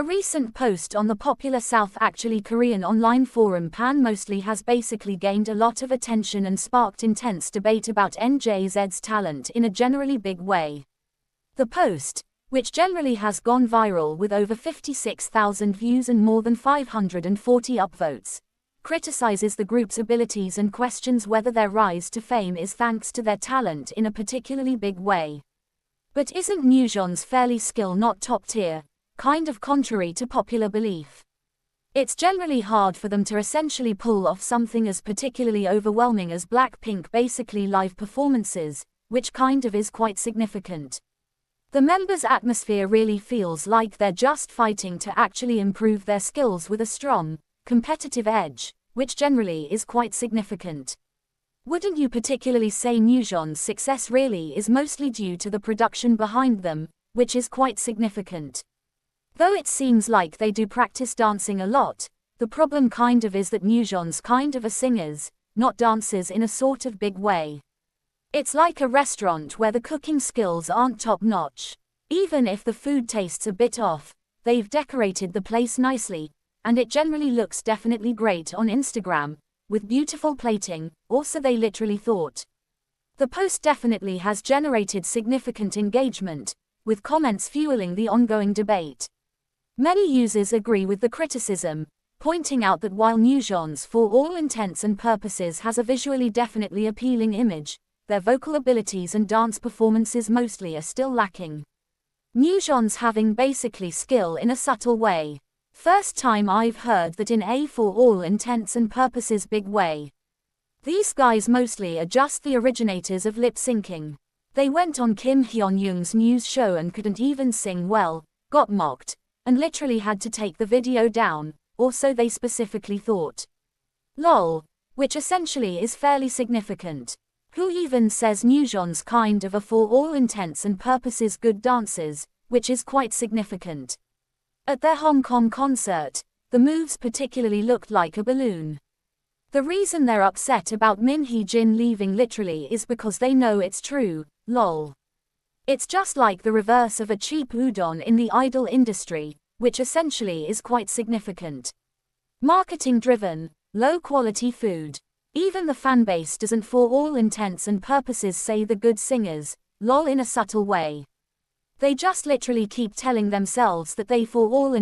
A recent post on the popular South Actually Korean online forum Pan Mostly has basically gained a lot of attention and sparked intense debate about NJZ's talent in a generally big way. The post, which generally has gone viral with over 56,000 views and more than 540 upvotes, criticizes the group's abilities and questions whether their rise to fame is thanks to their talent in a particularly big way. But isn't NewJeans' fairly skill not top tier? Kind of contrary to popular belief. It's generally hard for them to essentially pull off something as particularly overwhelming as Blackpink basically live performances, which kind of is quite significant. The members' atmosphere really feels like they're just fighting to actually improve their skills with a strong, competitive edge, which generally is quite significant. Wouldn't you particularly say NewJeans' success really is mostly due to the production behind them, which is quite significant? Though it seems like they do practice dancing a lot, the problem kind of is that NewJeans kind of are singers, not dancers in a sort of big way. It's like a restaurant where the cooking skills aren't top-notch. Even if the food tastes a bit off, they've decorated the place nicely, and it generally looks definitely great on Instagram, with beautiful plating, or so they literally thought. The post definitely has generated significant engagement, with comments fueling the ongoing debate. Many users agree with the criticism, pointing out that while NewJeans for all intents and purposes has a visually definitely appealing image, their vocal abilities and dance performances mostly are still lacking. NewJeans having basically skill in a subtle way. First time I've heard that in a for all intents and purposes big way. These guys mostly are just the originators of lip syncing. They went on Kim Hyun-young's news show and couldn't even sing well, got mocked, and literally had to take the video down, or so they specifically thought. Lol. Which essentially is fairly significant. Who even says NewJeans kind of are for all intents and purposes good dancers, which is quite significant. At their Hong Kong concert, the moves particularly looked like a balloon. The reason they're upset about Min Heejin leaving literally is because they know it's true, lol. It's just like the reverse of a cheap udon in the idol industry, which essentially is quite significant. Marketing-driven, low-quality food. Even the fanbase doesn't for all intents and purposes say the good singers, lol in a subtle way. They just literally keep telling themselves that they for all